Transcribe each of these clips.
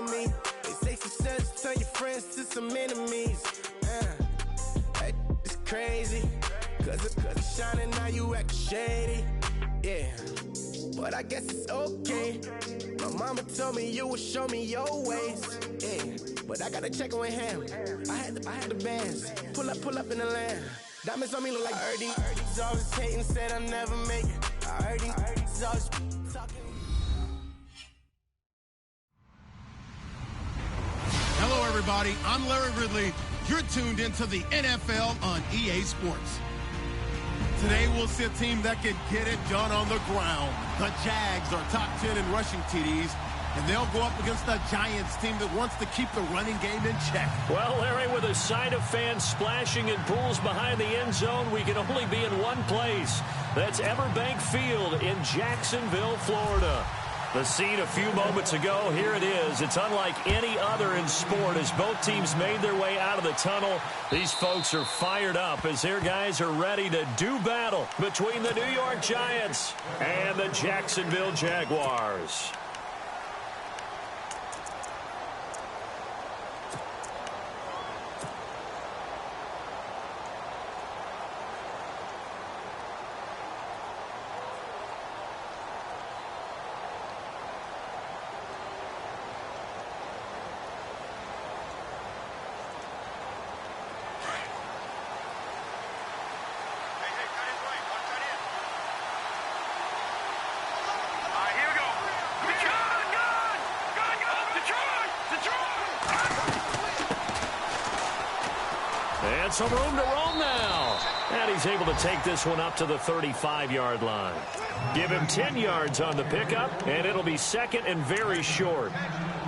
me. They say success turn your friends to some enemies. Hey, it's crazy. Cause it's shining, now you act shady. Yeah, but I guess it's okay. My mama told me you would show me your ways. Yeah, but I gotta check with him. I had the bands. Pull up in the land. Diamonds on me look like Erdy. Erdy's always hating, said I'll never make it. Erdy's always talking. Hello, everybody. I'm Larry Ridley. You're tuned into the NFL on EA Sports. Today, we'll see a team that can get it done on the ground. The Jags are top 10 in rushing TDs, and they'll go up against the Giants team that wants to keep the running game in check. Well, Larry, with a sight of fans splashing in pools behind the end zone, we can only be in one place. That's Everbank Field in Jacksonville, Florida. The scene a few moments ago, here it is. It's unlike any other in sport as both teams made their way out of the tunnel. These folks are fired up as their guys are ready to do battle between the New York Giants and the Jacksonville Jaguars. And some room to roam now. And he's able to take this one up to the 35-yard line. Give him 10 yards on the pickup, and it'll be second and very short.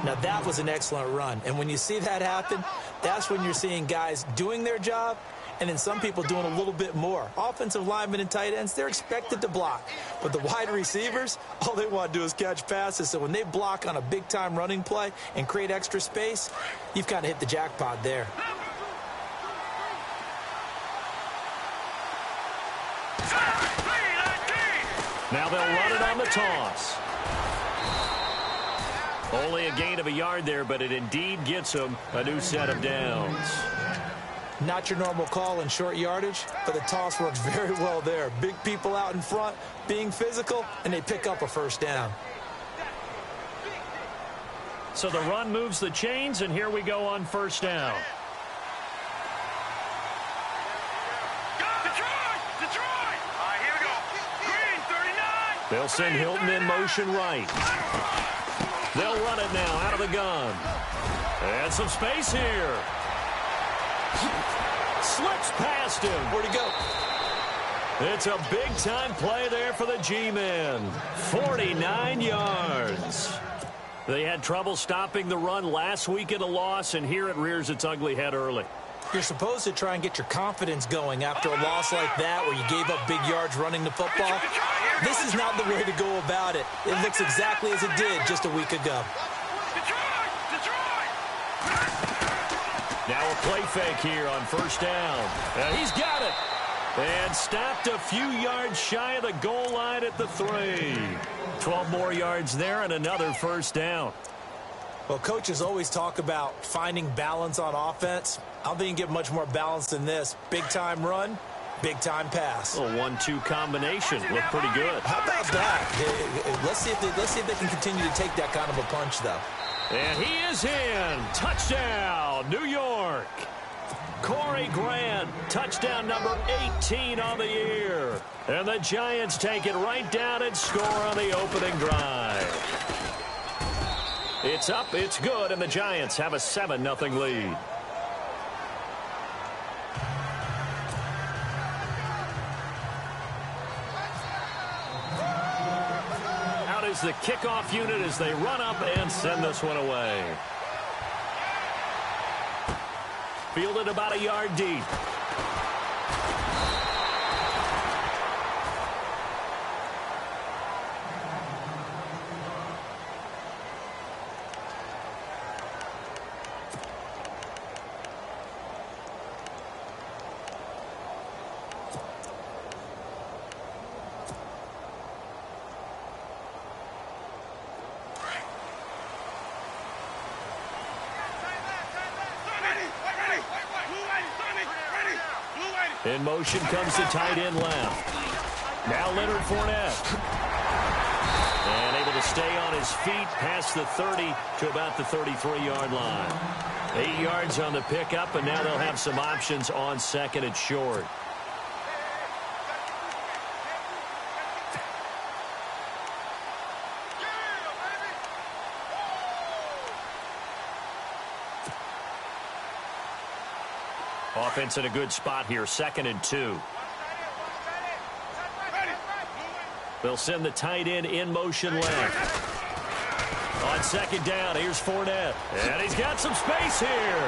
Now, that was an excellent run. And when you see that happen, that's when you're seeing guys doing their job and then some people doing a little bit more. Offensive linemen and tight ends, they're expected to block. But the wide receivers, all they want to do is catch passes. So when they block on a big-time running play and create extra space, you've kind of hit the jackpot there. Now they'll run it on the toss. Only a gain of a yard there, but it indeed gets them a new set of downs. Not your normal call in short yardage, but the toss works very well there. Big people out in front, being physical, and they pick up a first down. So the run moves the chains, and here we go on first down. They'll send Hilton in motion right. They'll run it now out of the gun. And some space here. Slips past him. Where'd he go? It's a big-time play there for the G-men. 49 yards. They had trouble stopping the run last week in a loss, and here it rears its ugly head early. You're supposed to try and get your confidence going after a loss like that where you gave up big yards running the football. This is not the way to go about it. It looks exactly as it did just a week ago. Now a play fake here on first down. He's got it. And stopped a few yards shy of the goal line at the 3. 12 more yards there and another first down. Well, coaches always talk about finding balance on offense. I don't think you can get much more balance than this. Big-time run, big-time pass. A 1-2 combination. Looked pretty good. How about that? Let's see if they can continue to take that kind of a punch, though. And he is in. Touchdown, New York. Corey Grant, touchdown number 18 on the year. And the Giants take it right down and score on the opening drive. It's up, it's good, and the Giants have a 7-0 lead. Out is the kickoff unit as they run up and send this one away. Fielded about a yard deep. In motion comes the tight end left. Now Leonard Fournette. And able to stay on his feet past the 30 to about the 33-yard line. 8 yards on the pickup, and now they'll have some options on second and short. Offense in a good spot here, 2nd and 2. They'll send the tight end in motion left. On 2nd down, here's Fournette. And he's got some space here.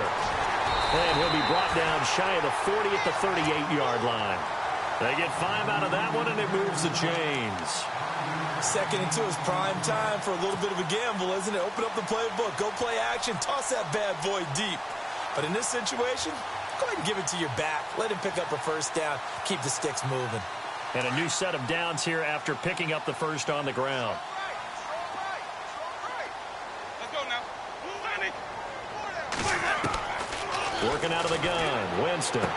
And he'll be brought down shy of the 40 at the 38-yard line. They get 5 out of that one, and it moves the chains. 2nd and 2 is prime time for a little bit of a gamble, isn't it? Open up the playbook, go play action, toss that bad boy deep. But in this situation, go ahead and give it to your back. Let him pick up a first down. Keep the sticks moving. And a new set of downs here after picking up the first on the ground. Working out of the gun, Winston.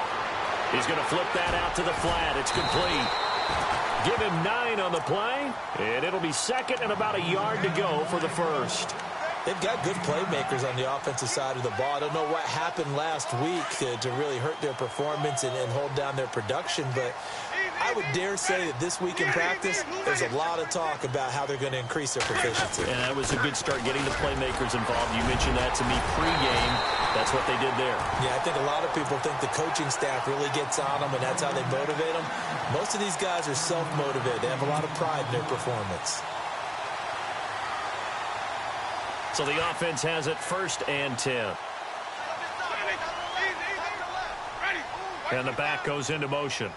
He's going to flip that out to the flat. It's complete. Give him 9 on the play, and it'll be 2nd and about a yard to go for the first. They've got good playmakers on the offensive side of the ball. I don't know what happened last week to really hurt their performance and hold down their production, but I would dare say that this week in practice, there's a lot of talk about how they're going to increase their proficiency. And that was a good start, getting the playmakers involved. You mentioned that to me pregame. That's what they did there. Yeah, I think a lot of people think the coaching staff really gets on them, and that's how they motivate them. Most of these guys are self-motivated. They have a lot of pride in their performance. So the offense has it 1st and 10. And the back goes into motion.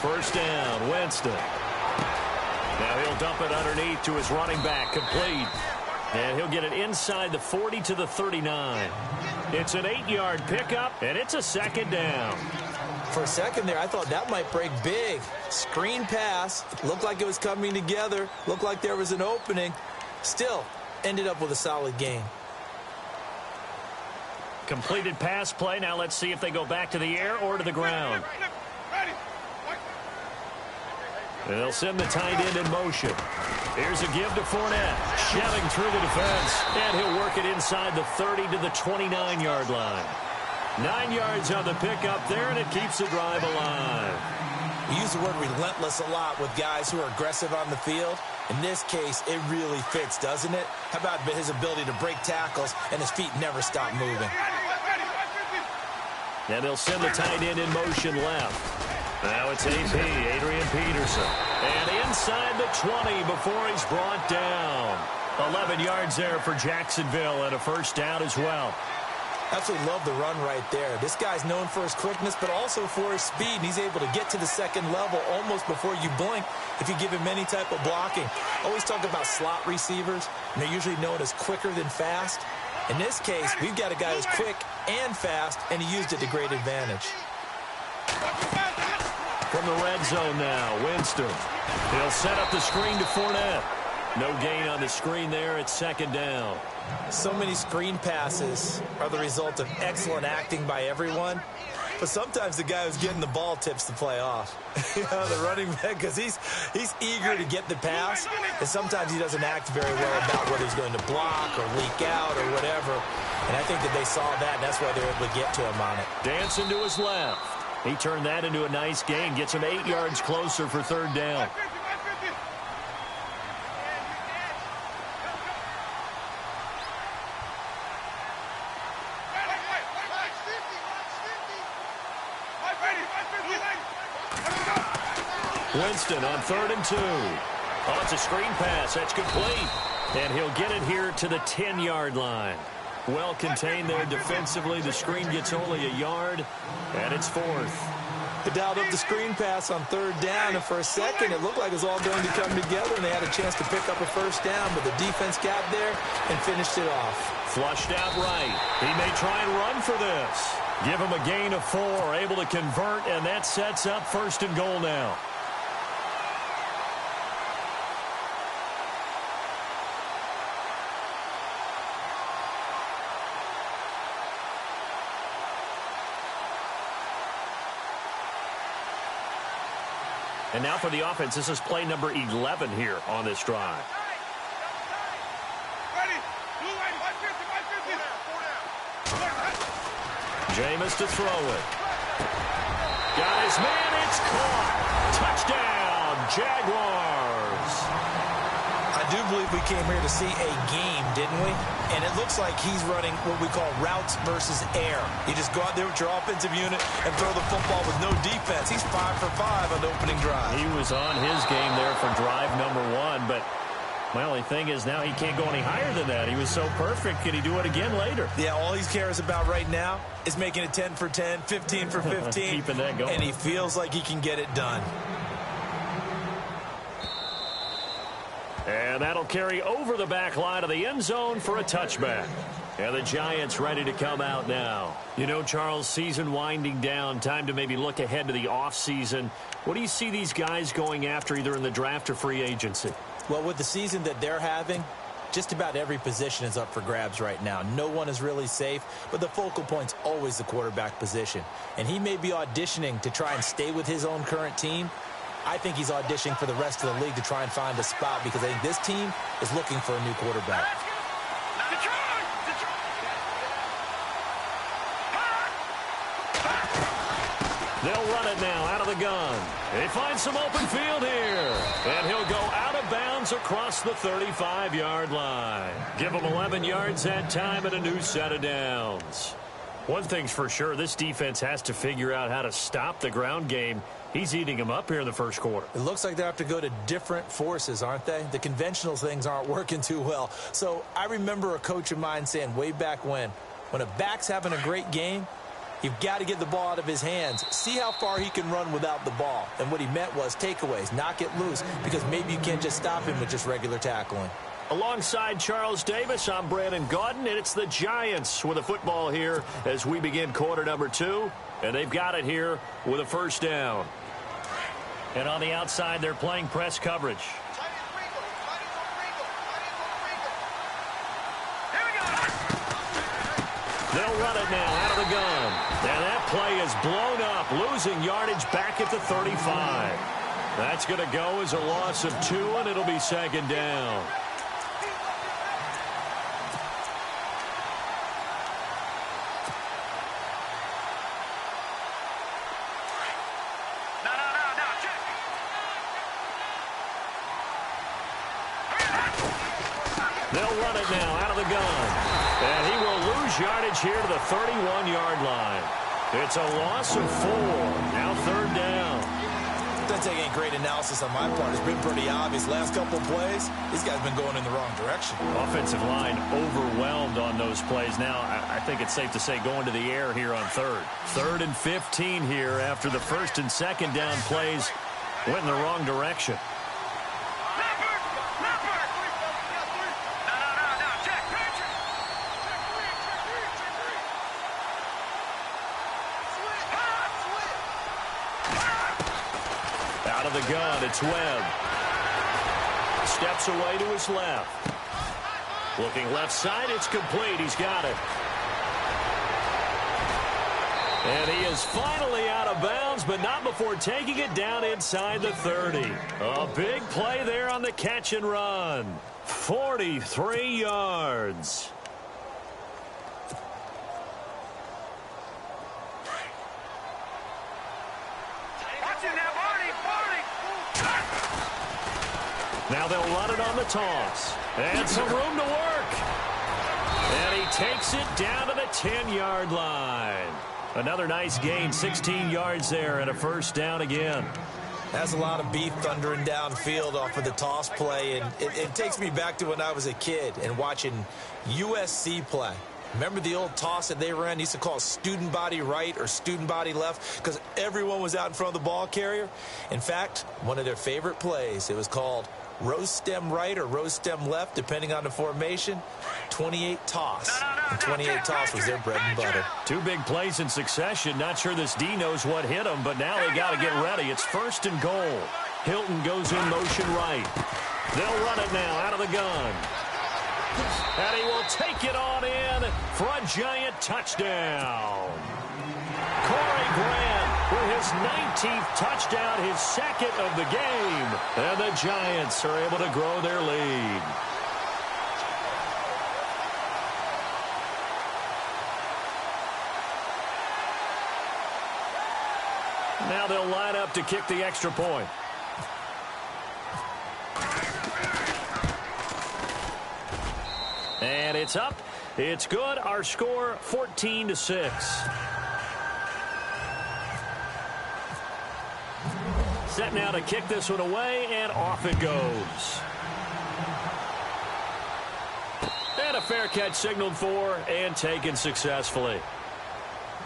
1st down, Winston. Now he'll dump it underneath to his running back, complete. And he'll get it inside the 40 to the 39. It's an 8-yard pickup, and it's a 2nd down. For a second there, I thought that might break big. Screen pass. Looked like it was coming together. Looked like there was an opening. Still, ended up with a solid gain. Completed pass play. Now let's see if they go back to the air or to the ground. And they'll send the tight end in motion. Here's a give to Fournette. Shoving through the defense. And he'll work it inside the 30 to the 29-yard line. 9 yards on the pickup there, and it keeps the drive alive. We use the word relentless a lot with guys who are aggressive on the field. In this case, it really fits, doesn't it? How about his ability to break tackles and his feet never stop moving? And they'll send the tight end in motion left. Now it's AP, Adrian Peterson. And inside the 20 before he's brought down. 11 yards there for Jacksonville and a 1st down as well. Absolutely love the run right there. This guy's known for his quickness, but also for his speed. And he's able to get to the 2nd level almost before you blink if you give him any type of blocking. Always talk about slot receivers, and they're usually known as quicker than fast. In this case, we've got a guy who's quick and fast, and he used it to great advantage. From the red zone now, Winston. He'll set up the screen to Fournette. No gain on the screen there. It's 2nd down. So many screen passes are the result of excellent acting by everyone. But sometimes the guy who's getting the ball tips the play off. The running back, because he's eager to get the pass, and sometimes he doesn't act very well about whether he's going to block or leak out or whatever. And I think that they saw that, and that's why they were able to get to him on it. Dancing to his left. He turned that into a nice gain, gets him 8 yards closer for 3rd down. Winston on 3rd and 2. Oh, it's a screen pass. That's complete. And he'll get it here to the 10-yard line. Well contained there defensively. The screen gets only a yard, and it's 4th. They dialed up the screen pass on 3rd down, and for a second it looked like it was all going to come together, and they had a chance to pick up a 1st down, but the defense got there and finished it off. Flushed out right. He may try and run for this. Give him a gain of 4, able to convert, and that sets up 1st and goal now. And now for the offense, this is play number 11 here on this drive. Jameis to throw it. Got his man, it's caught. Touchdown, Jaguars. I do believe we came here to see a game, didn't we? And it looks like he's running what we call routes versus air. You just go out there with your offensive unit and throw the football with no defense. He's 5 for 5 on the opening drive. He was on his game there for drive number 1, but my only thing is now he can't go any higher than that. He was so perfect. Can he do it again later? Yeah, all he cares about right now is making it 10 for 10, 15 for 15. Keeping that going. And he feels like he can get it done. And that'll carry over the back line of the end zone for a touchback. And the Giants ready to come out now. You know, Charles, season winding down, time to maybe look ahead to the offseason. What do you see these guys going after either in the draft or free agency? Well, with the season that they're having, just about every position is up for grabs right now. No one is really safe, but the focal point's always the quarterback position. And he may be auditioning to try and stay with his own current team. I think he's auditioning for the rest of the league to try and find a spot because I think this team is looking for a new quarterback. They'll run it now out of the gun. They find some open field here. And he'll go out of bounds across the 35-yard line. Give him 11 yards that time and a new set of downs. One thing's for sure, this defense has to figure out how to stop the ground game. He's eating them up here in the first quarter. It looks like they have to go to different forces, aren't they? The conventional things aren't working too well. So I remember a coach of mine saying way back when a back's having a great game, you've got to get the ball out of his hands. See how far he can run without the ball. And what he meant was takeaways, knock it loose, because maybe you can't just stop him with just regular tackling. Alongside Charles Davis, I'm Brandon Gaudin, and it's the Giants with a football here as we begin quarter number 2. And they've got it here with a first down. And on the outside, they're playing press coverage. They'll run it now out of the gun. And that play is blown up, losing yardage back at the 35. That's going to go as a loss of 2, and it'll be second down. They'll run it now out of the gun. And he will lose yardage here to the 31-yard line. It's a loss of 4. Now third down. Doesn't take any great analysis on my part. It's been pretty obvious. Last couple of plays, these guys have been going in the wrong direction. Offensive line overwhelmed on those plays. Now, I think it's safe to say going to the air here on third. 3rd and 15 here after the first and second down plays went in the wrong direction. Out of the gun, it's Webb. Steps away to his left. Looking left side, it's complete. He's got it. And he is finally out of bounds, but not before taking it down inside the 30. A big play there on the catch and run. 43 yards. Now they'll run it on the toss. And some room to work. And he takes it down to the 10-yard line. Another nice gain, 16 yards there and a first down again. That's a lot of beef thundering downfield off of the toss play. And it takes me back to when I was a kid and watching USC play. Remember the old toss that they ran? They used to call it student body right or student body left because everyone was out in front of the ball carrier. In fact, one of their favorite plays, it was called rose stem right or rose stem left, depending on the formation. 28 toss. The 28 toss was their bread and butter. 2 big plays in succession. Not sure this D knows what hit him, but now they got to get ready. It's 1st and goal. Hilton goes in motion right. They'll run it now out of the gun. And he will take it on in for a giant touchdown. Corey Grant with his 19th touchdown, his second of the game. And the Giants are able to grow their lead. Now they'll line up to kick the extra point. And it's up. It's good. Our score, 14-6. Set now to kick this one away, and off it goes. And a fair catch signaled for and taken successfully.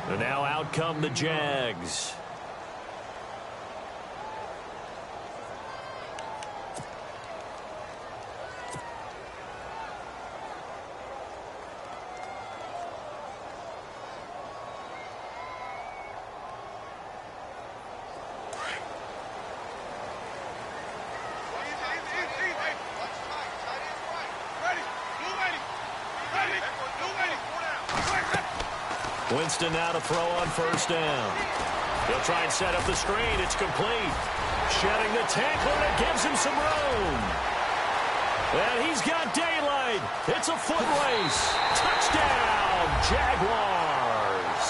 And now out come the Jags. Winston now to throw on first down. He'll try and set up the screen. It's complete. Shedding the tackle, and it gives him some room. And he's got daylight. It's a foot race. Touchdown, Jaguars.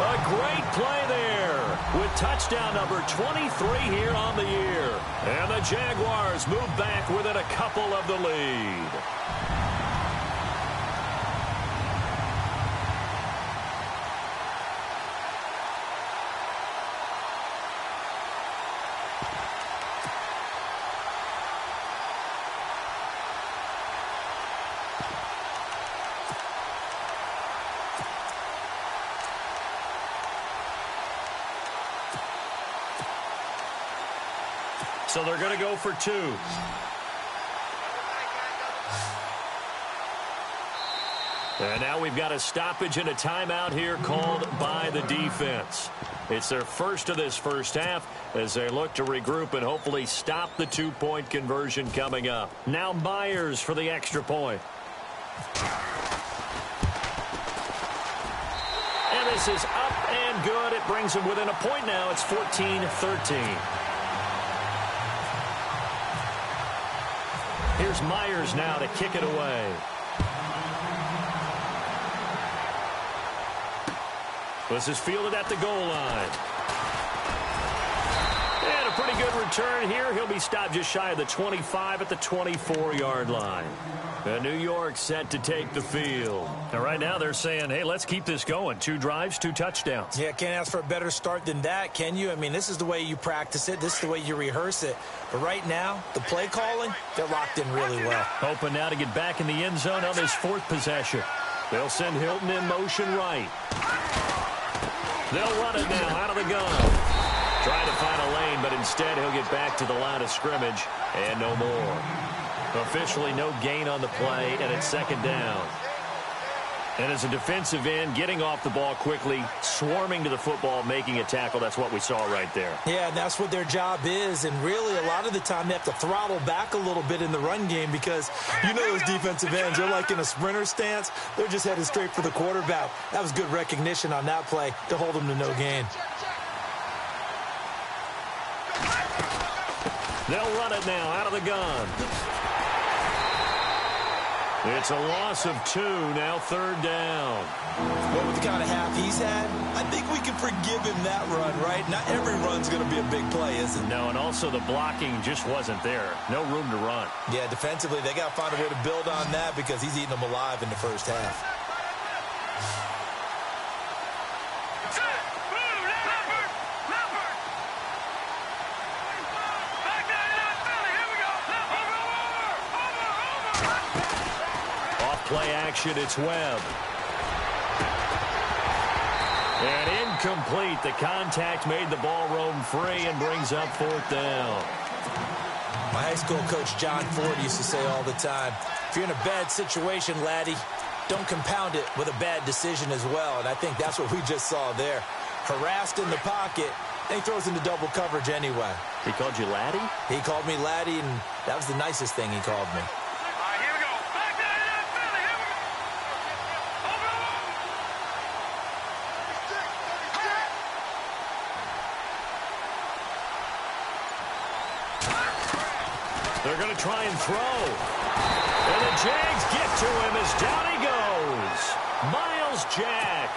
A great play there with touchdown number 23 here on the year. And the Jaguars move back within a couple of the lead. So they're going to go for two. And now we've got a stoppage and a timeout here called by the defense. It's their first of this first half as they look to regroup and hopefully stop the two-point conversion coming up. Now Myers for the extra point. And this is up and good. It brings them within a point now. It's 14-13. Here's Myers now to kick it away. This is fielded at the goal line. And a pretty good return here. He'll be stopped just shy of the 25 at the 24-yard line. And New York set to take the field. And right now they're saying, hey, let's keep this going. 2 drives, 2 touchdowns. Yeah, can't ask for a better start than that, can you? I mean, this is the way you practice it. This is the way you rehearse it. But right now, the play calling, they're locked in really well. Hoping now to get back in the end zone on this 4th possession. They'll send Hilton in motion right. They'll run it now out of the gun. Trying to find a lane, but instead he'll get back to the line of scrimmage and no more. Officially no gain on the play, and it's second down. And as a defensive end, getting off the ball quickly, swarming to the football, making a tackle, that's what we saw right there. Yeah, and that's what their job is. And really, a lot of the time, they have to throttle back a little bit in the run game because you know those defensive ends, they're like in a sprinter stance. They're just headed straight for the quarterback. That was good recognition on that play to hold them to no gain. They'll run it now out of the gun. It's a loss of 2, now 3rd down. Well, with the kind of half he's had, I think we can forgive him that run, right? Not every run's going to be a big play, is it? No, and also the blocking just wasn't there. No room to run. Yeah, defensively, they got to find a way to build on that because he's eating them alive in the first half. Play action, it's Webb. And incomplete. The contact made the ball roam free and brings up 4th down. My high school coach, John Ford, used to say all the time, if you're in a bad situation, laddie, don't compound it with a bad decision as well. And I think that's what we just saw there. Harassed in the pocket, and he throws into double coverage anyway. He called you laddie? He called me laddie, and that was the nicest thing he called me. They're going to try and throw. And the Jags get to him as down he goes. Miles Jack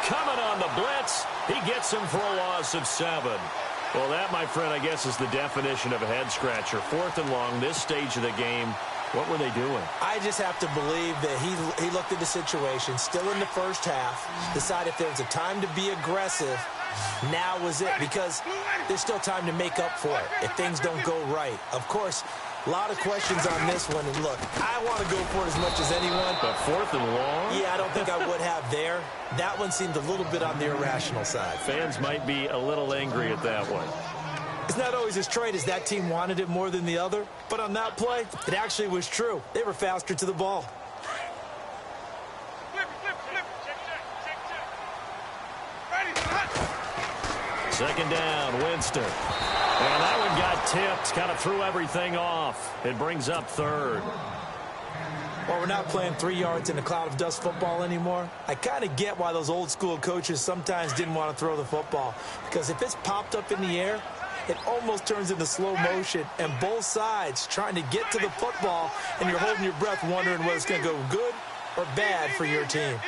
coming on the blitz. He gets him for a loss of 7. Well, that, my friend, I guess is the definition of a head-scratcher. 4th and long, this stage of the game. What were they doing? I just have to believe that he looked at the situation, still in the first half, decided if there was a time to be aggressive, now was it, because there's still time to make up for it if things don't go right. Of course, a lot of questions on this one, and look, I want to go for it as much as anyone. But 4th and long? Yeah, I don't think I would have there. That one seemed a little bit on the irrational side. Fans might be a little angry at that one. It's not always as straight as that team wanted it more than the other, but on that play, it actually was true. They were faster to the ball. Second down, Winston. And that one got tipped, kind of threw everything off. It brings up 3rd. Well, we're not playing 3 yards in a cloud of dust football anymore. I kind of get why those old school coaches sometimes didn't want to throw the football, because if it's popped up in the air, it almost turns into slow motion, and both sides trying to get to the football, and you're holding your breath wondering whether it's going to go good or bad for your team.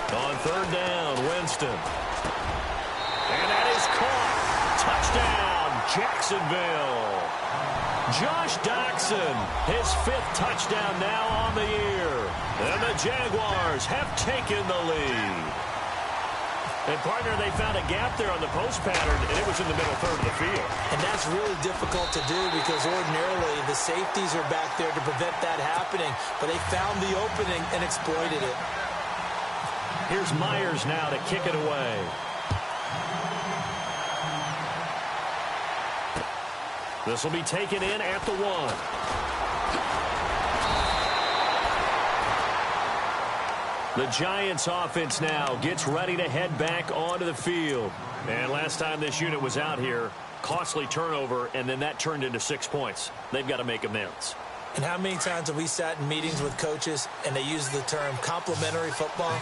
On 3rd down, Winston. And that is caught. Touchdown, Jacksonville. Josh Doxson, his 5th touchdown now on the year. And the Jaguars have taken the lead. And, partner, they found a gap there on the post pattern, and it was in the middle third of the field. And that's really difficult to do because ordinarily the safeties are back there to prevent that happening. But they found the opening and exploited it. Here's Myers now to kick it away. This will be taken in at the 1. The Giants offense now gets ready to head back onto the field. And last time this unit was out here, costly turnover, and then that turned into 6 points. They've got to make amends. And how many times have we sat in meetings with coaches and they use the term complementary football?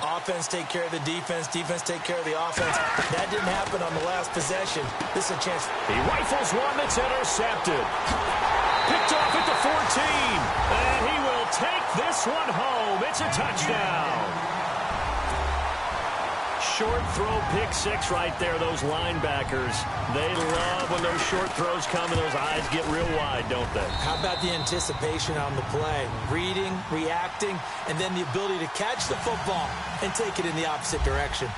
Offense take care of the defense, defense take care of the offense. That didn't happen on the last possession. This is a chance. He rifles one that's intercepted. Picked off at the 14. And he will take this one home. It's a touchdown. Short throw, pick 6 right there. Those linebackers, they love when those short throws come and those eyes get real wide, don't they? How about the anticipation on the play? Reading, reacting, and then the ability to catch the football and take it in the opposite direction.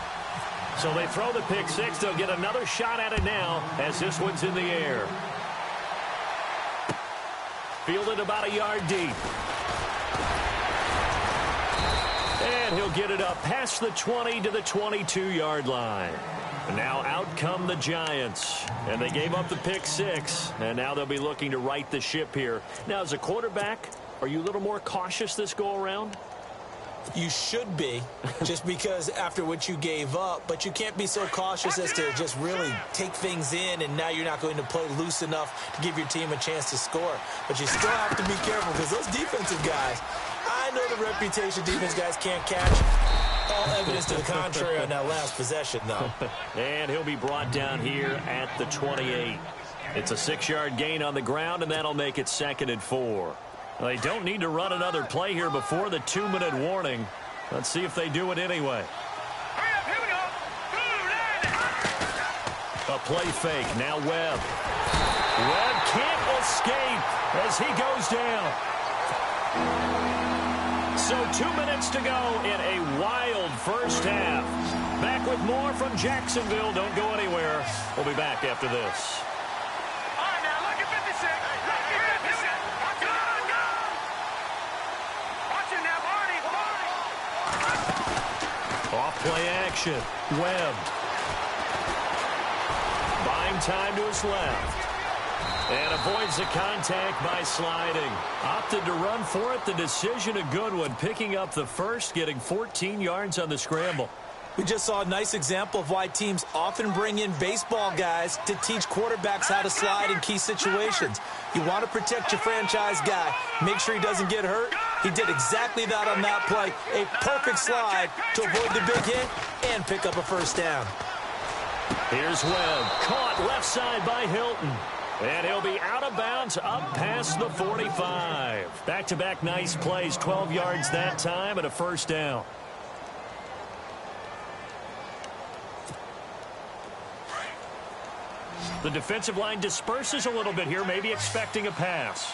So they throw the pick 6. They'll get another shot at it now as this one's in the air. Fielded about a yard deep. And he'll get it up past the 20 to the 22-yard line. And now out come the Giants. And they gave up the pick 6. And now they'll be looking to right the ship here. Now, as a quarterback, are you a little more cautious this go-around? You should be, just because after what you gave up. But you can't be so cautious as to just really take things in, and now you're not going to play loose enough to give your team a chance to score. But you still have to be careful because those defensive guys, I know the reputation defense guys can't catch. All evidence to the contrary on that last possession, though. And he'll be brought down here at the 28. It's a 6-yard gain on the ground, and that'll make it 2nd and 4. They don't need to run another play here before the 2-minute warning. Let's see if they do it anyway. Here we go. A play fake. Now Webb. Webb can't escape as he goes down. So 2 minutes to go in a wild first half. Back with more from Jacksonville. Don't go anywhere. We'll be back after this. All right, now look at 56. Look at 56. Go, go. Watch it now, Barney. Off play action. Webb. Buying time to his left. And avoids the contact by sliding. Opted to run for it. The decision a good one. Picking up the first, getting 14 yards on the scramble. We just saw a nice example of why teams often bring in baseball guys to teach quarterbacks how to slide in key situations. You want to protect your franchise guy. Make sure he doesn't get hurt. He did exactly that on that play. A perfect slide to avoid the big hit and pick up a first down. Here's Webb, caught left side by Hilton. And he'll be out of bounds up past the 45. Back-to-back nice plays, 12 yards that time and a first down. The defensive line disperses a little bit here, maybe expecting a pass.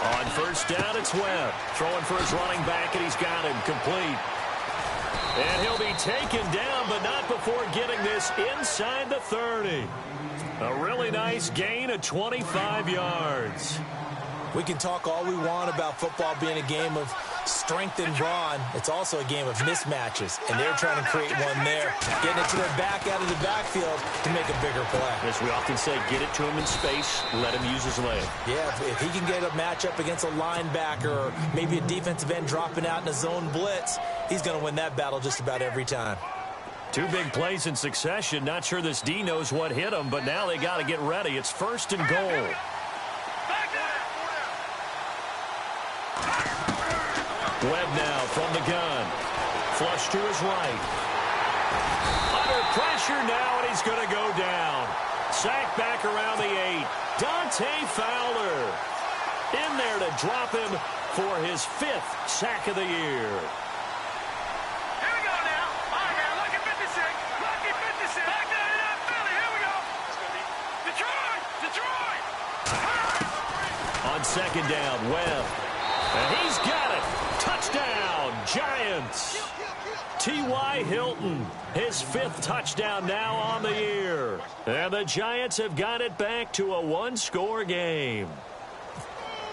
On first down, it's Webb. Throwing for his running back, and he's got him complete. And he'll be taken down, but not before getting this inside the 30. A really nice gain of 25 yards. We can talk all we want about football being a game of strength and brawn. It's also a game of mismatches, and they're trying to create one there. Getting it to their back out of the backfield to make a bigger play. As we often say, get it to him in space, let him use his leg. Yeah, if he can get a matchup against a linebacker or maybe a defensive end dropping out in a zone blitz, he's going to win that battle just about every time. Two big plays in succession. Not sure this D knows what hit him, but now they got to get ready. It's first and goal. Webb now from the gun. Flush to his right. Under pressure now, and he's going to go down. Sack back around the 8. Dante Fowler in there to drop him for his 5th sack of the year. Here we go now. All right, now, lucky 56. Lucky 56. Back down in that Philly. Here we go. Detroit. Detroit. On second down, Webb. And he's got it. Touchdown, Giants. T.Y. Hilton, his 5th touchdown now on the year. And the Giants have got it back to a one-score game.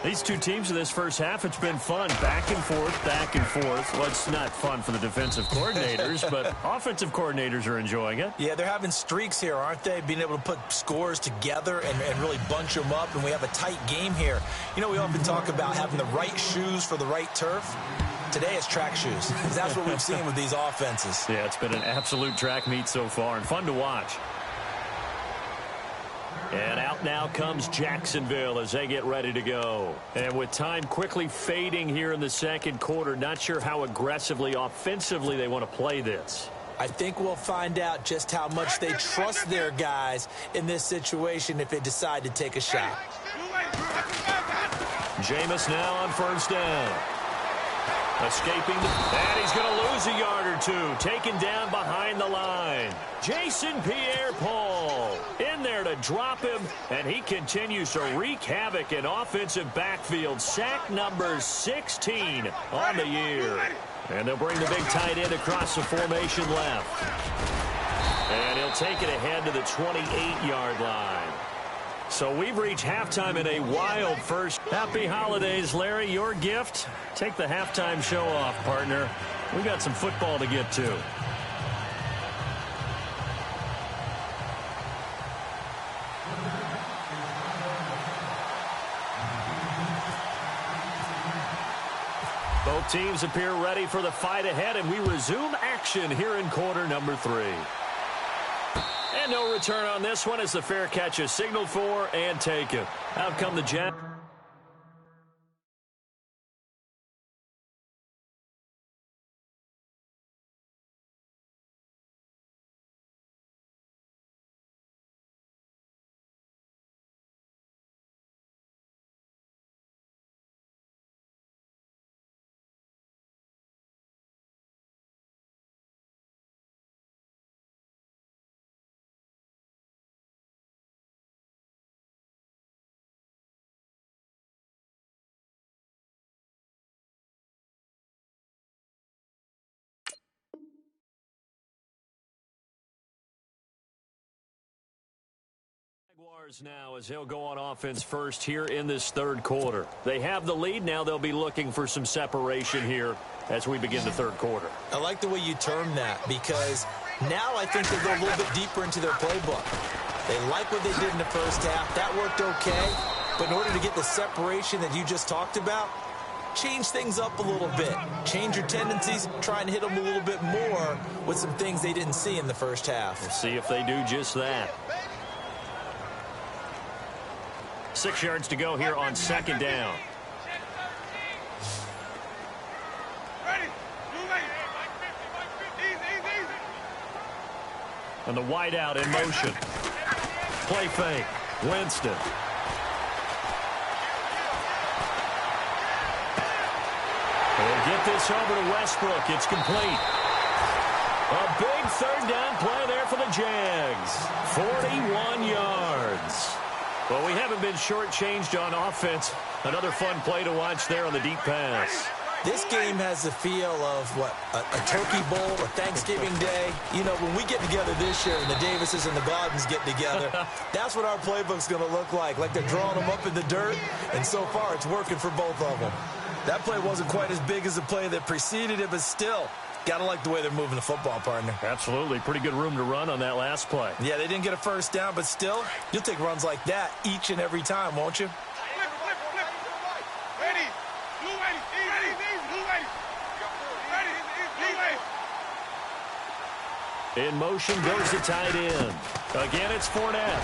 These two teams in this first half, it's been fun. Back and forth, back and forth. Well, it's not fun for the defensive coordinators, but offensive coordinators are enjoying it. Yeah, they're having streaks here, aren't they? Being able to put scores together and really bunch them up, and we have a tight game here. You know, we often talk about having the right shoes for the right turf. Today it's track shoes. That's what we've seen with these offenses. Yeah, it's been an absolute track meet so far and fun to watch. And out now comes Jacksonville as they get ready to go. And with time quickly fading here in the second quarter, not sure how aggressively, offensively they want to play this. I think we'll find out just how much they trust their guys in this situation if they decide to take a shot. Jameis now on first down. Escaping, and he's going to lose a yard or two. Taken down behind the line. Jason Pierre-Paul in there to drop him, and he continues to wreak havoc in offensive backfield. Sack number 16 on the year. And they'll bring the big tight end across the formation left. And he'll take it ahead to the 28-yard line. So we've reached halftime in a wild first. Happy holidays, Larry. Your gift? Take the halftime show off, partner. We got some football to get to. Both teams appear ready for the fight ahead, and we resume action here in quarter number 3. And no return on this one as the fair catch is signaled for and taken. Out come the Jets. Jaguars now as he'll go on offense first here in this third quarter. They have the lead. Now they'll be looking for some separation here as we begin the third quarter. I like the way you term that because now I think they'll go a little bit deeper into their playbook. They like what they did in the first half. That worked okay. But in order to get the separation that you just talked about, change things up a little bit. Change your tendencies. Try and hit them a little bit more with some things they didn't see in the first half. We'll see if they do just that. 6 yards to go here on second down. And the wide out in motion. Play fake. Winston. They'll get this over to Westbrook. It's complete. A big third down play there for the Jags. 41 yards. Well, we haven't been shortchanged on offense. Another fun play to watch there on the deep pass. This game has the feel of, a Turkey Bowl or Thanksgiving Day. You know, when we get together this year and the Davises and the Gardens get together, that's what our playbook's going to look like. Like they're drawing them up in the dirt, and so far it's working for both of them. That play wasn't quite as big as the play that preceded it, but still, got to like the way they're moving the football, partner. Absolutely. Pretty good room to run on that last play. Yeah, they didn't get a first down, but still, you'll take runs like that each and every time, won't you? In motion goes the tight end. Again, it's Fournette.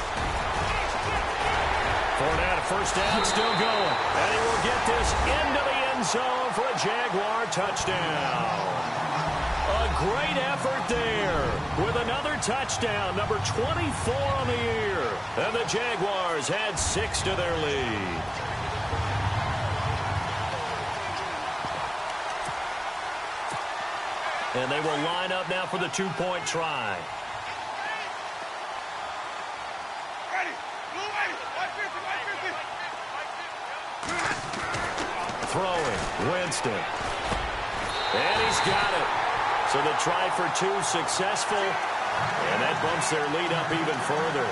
Fournette, a first down, still going. And he will get this into the end zone for a Jaguar touchdown. A great effort there with another touchdown, number 24 on the year. And the Jaguars add 6 to their lead. And they will line up now for the two-point try. Throwing, Winston. And he's got it. So the try for 2 successful. And that bumps their lead up even further.